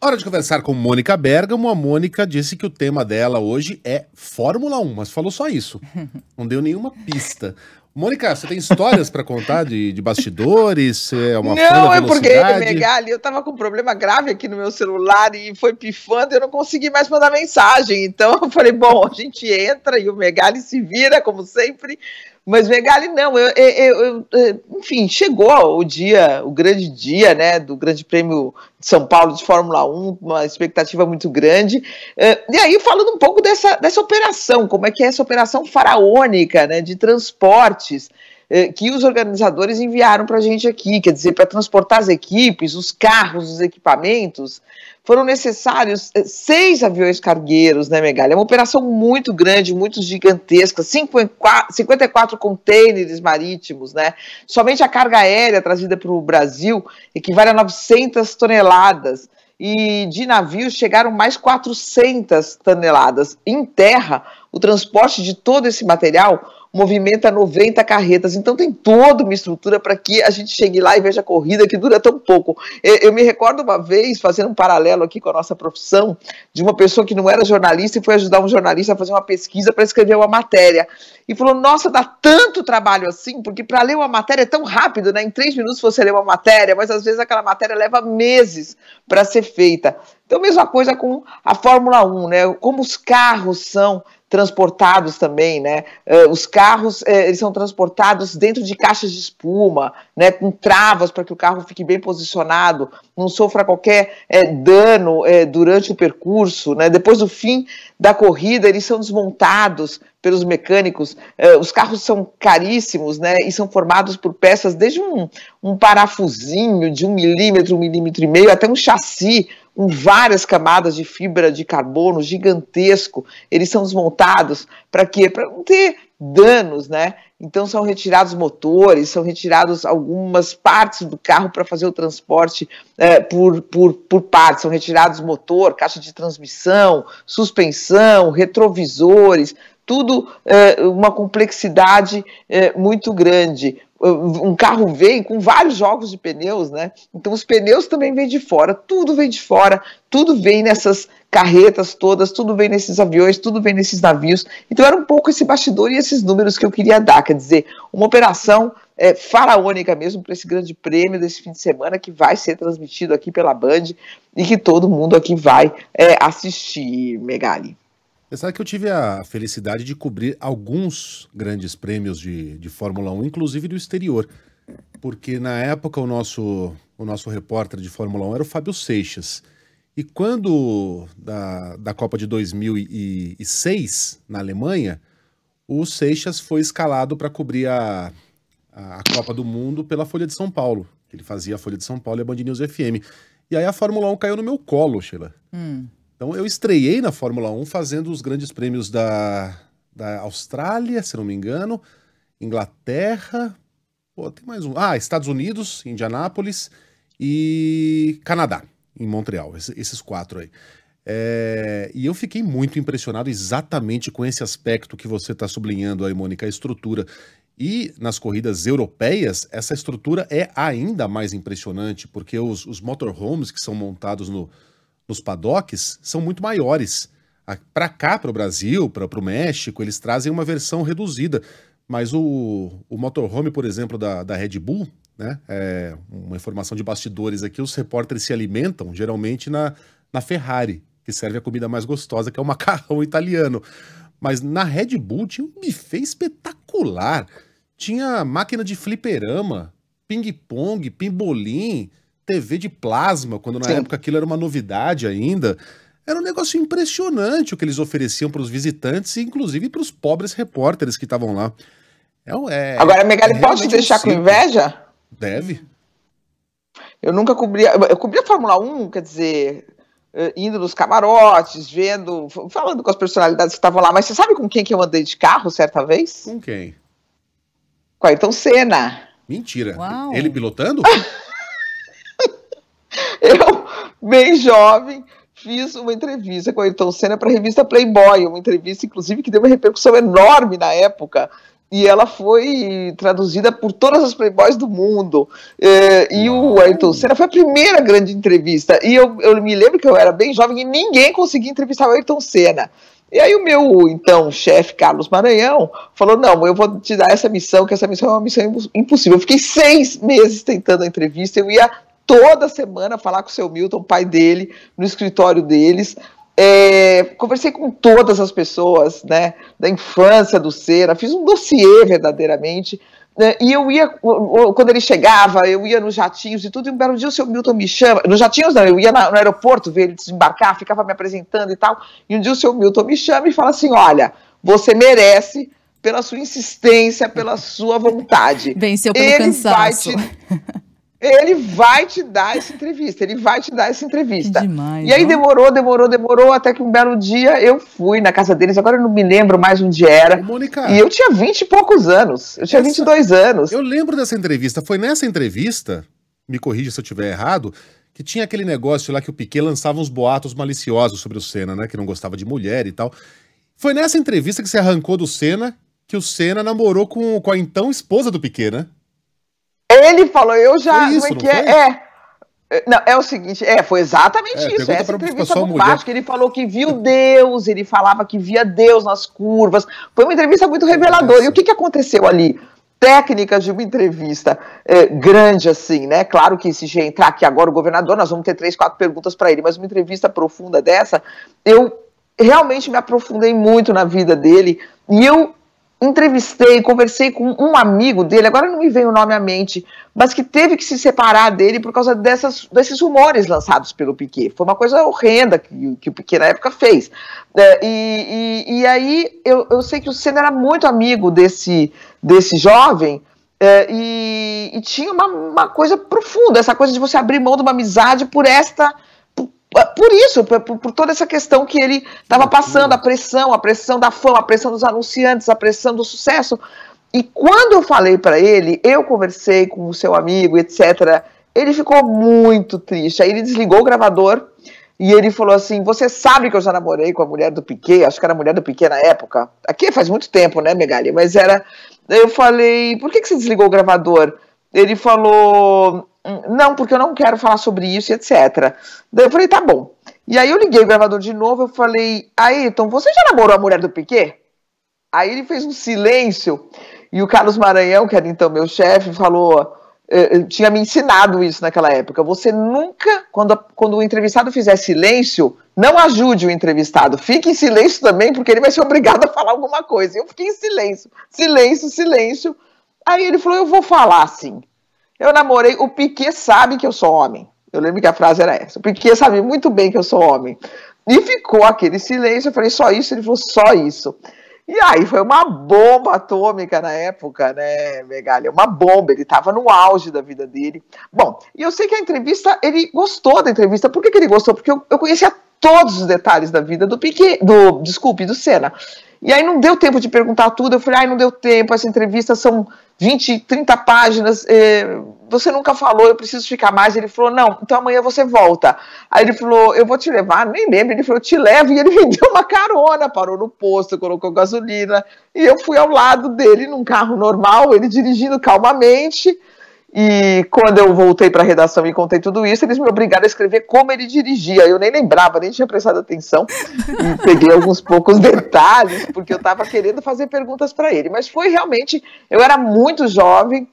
Hora de conversar com Mônica Bergamo. A Mônica disse que o tema dela hoje é Fórmula 1, mas falou só isso. Não deu nenhuma pista. Mônica, você tem histórias para contar de bastidores? Você é uma fã da Não, é porque, velocidade? Megali, eu tava com um problema grave aqui no meu celular e foi pifando e eu não consegui mais mandar mensagem. Então eu falei, bom, a gente entra e o Megali se vira, como sempre. Mas, Megali, não, enfim, chegou o dia, o grande dia, né, do Grande Prêmio de São Paulo de Fórmula 1, uma expectativa muito grande. E aí, falando um pouco dessa operação, como é que é essa operação faraônica, né, de transportes, que os organizadores enviaram para a gente aqui, quer dizer, para transportar as equipes, os carros, os equipamentos. Foram necessários 6 aviões cargueiros, né, Megali? É uma operação muito grande, muito gigantesca, 54 contêineres marítimos, né? Somente a carga aérea trazida para o Brasil equivale a 900 toneladas. E de navios chegaram mais 400 toneladas. Em terra, o transporte de todo esse material movimenta 90 carretas, então tem toda uma estrutura para que a gente chegue lá e veja a corrida que dura tão pouco. Eu me recordo uma vez, fazendo um paralelo aqui com a nossa profissão, de uma pessoa que não era jornalista e foi ajudar um jornalista a fazer uma pesquisa para escrever uma matéria. E falou, nossa, dá tanto trabalho assim, porque para ler uma matéria é tão rápido, né? Em 3 minutos você lê uma matéria, mas às vezes aquela matéria leva meses para ser feita. Então, mesma coisa com a Fórmula 1, né? Como os carros são transportados também, né? Os carros, eles são transportados dentro de caixas de espuma, né? Com travas para que o carro fique bem posicionado, não sofra qualquer dano durante o percurso, né? Depois do fim da corrida, eles são desmontados pelos mecânicos. Os carros são caríssimos, né? E são formados por peças desde um parafusinho de 1 milímetro, 1,5 milímetros, até um chassi com várias camadas de fibra de carbono gigantesco. Eles são desmontados para quê? Para não ter danos, né? Então são retirados motores, são retirados algumas partes do carro para fazer o transporte por partes. São retirados motor, caixa de transmissão, suspensão, retrovisores, tudo uma complexidade muito grande. Um carro vem com vários jogos de pneus, né? Então os pneus também vêm de fora, tudo vem de fora, tudo vem nessas carretas todas, tudo vem nesses aviões, tudo vem nesses navios. Então era um pouco esse bastidor e esses números que eu queria dar, quer dizer, uma operação faraônica mesmo para esse grande prêmio desse fim de semana que vai ser transmitido aqui pela Band e que todo mundo aqui vai assistir, Megali. Você sabe que eu tive a felicidade de cobrir alguns grandes prêmios de Fórmula 1, inclusive do exterior, porque na época o nosso repórter de Fórmula 1 era o Fábio Seixas. E quando da Copa de 2006, na Alemanha, o Seixas foi escalado para cobrir a Copa do Mundo pela Folha de São Paulo. Ele fazia a Folha de São Paulo e a Band News FM. E aí a Fórmula 1 caiu no meu colo, Sheila. Então eu estreiei na Fórmula 1 fazendo os grandes prêmios da Austrália, se não me engano, Inglaterra, tem mais um. Estados Unidos, Indianápolis e Canadá, em Montreal, esses 4 aí. E eu fiquei muito impressionado exatamente com esse aspecto que você está sublinhando aí, Mônica, a estrutura. E nas corridas europeias, essa estrutura é ainda mais impressionante, porque os motorhomes que são montados nos paddocks são muito maiores. Para cá, para o Brasil, para o México, eles trazem uma versão reduzida. Mas o motorhome, por exemplo, da Red Bull, né, uma informação de bastidores aqui, os repórteres se alimentam geralmente na Ferrari, que serve a comida mais gostosa, que é o macarrão italiano. Mas na Red Bull tinha um buffet espetacular. Tinha máquina de fliperama, ping-pong, pimbolim, TV de plasma, quando na época aquilo era uma novidade ainda. Era um negócio impressionante o que eles ofereciam para os visitantes e inclusive para os pobres repórteres que estavam lá. Agora, Megali, pode te deixar com inveja? Deve. Eu nunca cobria... Eu cobria a Fórmula 1, quer dizer, indo nos camarotes, falando com as personalidades que estavam lá. Mas você sabe com quem que eu andei de carro certa vez? Com quem? Com Ayrton Senna. Mentira. Uau. Ele pilotando? Eu, bem jovem, fiz uma entrevista com o Ayrton Senna para a revista Playboy, uma entrevista, inclusive, que deu uma repercussão enorme na época. e ela foi traduzida por todas as Playboys do mundo. E o Ayrton Senna foi a primeira grande entrevista. E eu me lembro que eu era bem jovem e ninguém conseguia entrevistar o Ayrton Senna. E aí o meu, então, chefe, Carlos Maranhão, falou, não, eu vou te dar essa missão, que essa missão é uma missão impossível. Eu fiquei 6 meses tentando a entrevista, eu ia toda semana falar com o seu Milton, pai dele, no escritório deles. Conversei com todas as pessoas, né, da infância do Senna, fiz um dossiê verdadeiramente, né, e eu ia, quando ele chegava, eu ia nos jatinhos e tudo, e um belo dia o seu Milton me chama, nos jatinhos não, eu ia no aeroporto ver ele desembarcar, ficava me apresentando e tal, e um dia o seu Milton me chama e fala assim, olha, você merece, pela sua insistência, pela sua vontade. Venceu pelo cansaço. Ele vai te dar essa entrevista, Que demais, e aí demorou, até que um belo dia eu fui na casa deles, agora eu não me lembro mais onde era, Mônica, e eu tinha 20 e poucos anos, eu tinha 22 anos. Eu lembro dessa entrevista, foi nessa entrevista, me corrija se eu estiver errado, que tinha aquele negócio lá que o Piquet lançava uns boatos maliciosos sobre o Senna, né, que não gostava de mulher e tal. Foi nessa entrevista que você arrancou do Senna, que o Senna namorou com a então esposa do Piquet, né? Ele falou, eu já... Foi isso, como é? Não, é o seguinte, foi exatamente isso, essa entrevista bombástica, ele falou que viu Deus, ele falava que via Deus nas curvas, foi uma entrevista muito reveladora, e o que aconteceu ali? Técnicas de uma entrevista grande assim, né, claro que se já entrar aqui agora o governador, nós vamos ter 3, 4 perguntas para ele, mas uma entrevista profunda dessa, eu realmente me aprofundei muito na vida dele, e eu entrevistei, conversei com um amigo dele, agora não me vem o nome à mente, mas que teve que se separar dele por causa desses rumores lançados pelo Piquet. Foi uma coisa horrenda que o Piquet na época fez. E aí eu sei que o Senna era muito amigo desse jovem, e tinha uma coisa profunda, essa coisa de você abrir mão de uma amizade por toda essa questão que ele estava passando, a pressão da fama, a pressão dos anunciantes, a pressão do sucesso. E quando eu falei para ele, eu conversei com o seu amigo, etc., ele ficou muito triste. Aí ele desligou o gravador e ele falou assim, você sabe que eu já namorei com a mulher do Piquet, acho que era a mulher do Piquet na época, aqui faz muito tempo, né, Megali, mas era... Eu falei, por que você desligou o gravador? Ele falou... Não, porque eu não quero falar sobre isso, etc. Daí eu falei, tá bom. E aí eu liguei o gravador de novo, eu falei, Ayrton, você já namorou a mulher do Piquet? Aí ele fez um silêncio, e o Carlos Maranhão, que era então meu chefe, falou, tinha me ensinado isso naquela época, você nunca, quando o entrevistado fizer silêncio, não ajude o entrevistado, fique em silêncio também, porque ele vai ser obrigado a falar alguma coisa. Eu fiquei em silêncio. Aí ele falou, eu vou falar sim. Eu namorei, o Piquet sabe que eu sou homem. Eu lembro que a frase era essa. O Piquet sabe muito bem que eu sou homem. E ficou aquele silêncio, eu falei, só isso? Ele falou, só isso. E aí foi uma bomba atômica na época, né, Megali? Uma bomba, ele estava no auge da vida dele. Bom, e eu sei que a entrevista, ele gostou da entrevista. Por que ele gostou? Porque eu conhecia todos os detalhes da vida do Piquet, do Senna. E aí não deu tempo de perguntar tudo, eu falei, não deu tempo, essa entrevista são 20, 30 páginas, você nunca falou, eu preciso ficar mais. Ele falou, não, então amanhã você volta. Aí ele falou, eu vou te levar, nem lembro, ele falou, eu te levo, e ele me deu uma carona, parou no posto, colocou gasolina, e eu fui ao lado dele num carro normal, ele dirigindo calmamente. E quando eu voltei para a redação e contei tudo isso, eles me obrigaram a escrever como ele dirigia. Eu nem lembrava, nem tinha prestado atenção. E peguei alguns poucos detalhes, porque eu estava querendo fazer perguntas para ele. Mas foi realmente... Eu era muito jovem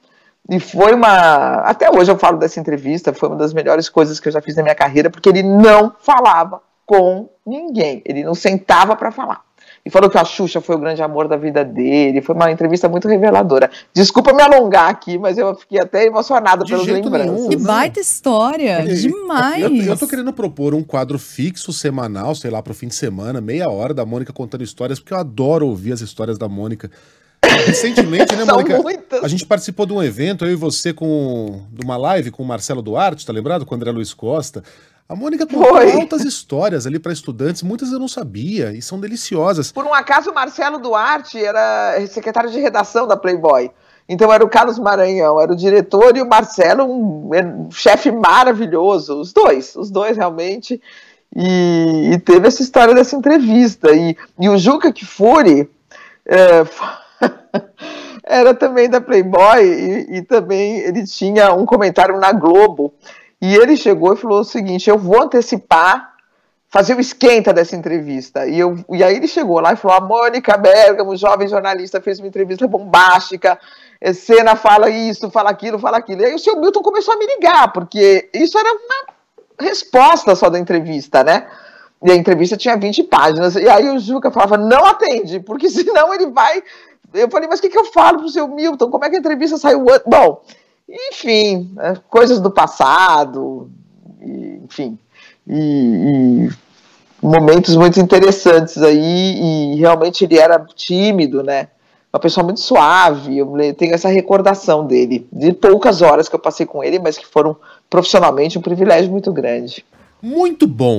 e foi uma... Até hoje eu falo dessa entrevista, foi uma das melhores coisas que eu já fiz na minha carreira, porque ele não falava com ninguém. Ele não sentava para falar. E falou que a Xuxa foi o grande amor da vida dele. Foi uma entrevista muito reveladora. Desculpa me alongar aqui, mas eu fiquei até emocionada pelas lembranças. Que baita história, demais. Eu tô querendo propor um quadro fixo, semanal, sei lá, pro fim de semana, meia hora da Mônica contando histórias, porque eu adoro ouvir as histórias da Mônica. Recentemente, né, Mônica? A gente participou de um evento, eu e você, de uma live com o Marcelo Duarte, tá lembrado? Com o André Luiz Costa. A Mônica contou altas histórias ali para estudantes, muitas eu não sabia, e são deliciosas. Por um acaso, o Marcelo Duarte era secretário de redação da Playboy. Então era o Carlos Maranhão, era o diretor, e o Marcelo, um chefe maravilhoso, os dois realmente. E teve essa história dessa entrevista. E o Juca Kfouri era também da Playboy e também ele tinha um comentário na Globo. E ele chegou e falou o seguinte: eu vou antecipar, fazer o esquenta dessa entrevista. E aí ele chegou lá e falou: a Mônica Bergamo, jovem jornalista, fez uma entrevista bombástica, Senna fala isso, fala aquilo, fala aquilo. E aí o seu Milton começou a me ligar, porque isso era uma resposta só da entrevista, né? E a entrevista tinha 20 páginas. E aí o Juca falava: não atende, porque senão ele vai... Eu falei: mas o que eu falo pro seu Milton? Como é que a entrevista saiu? Bom, enfim, coisas do passado, enfim, e momentos muito interessantes aí, e realmente ele era tímido, né? Uma pessoa muito suave. Eu tenho essa recordação dele, de poucas horas que eu passei com ele, mas que foram profissionalmente um privilégio muito grande. Muito bom.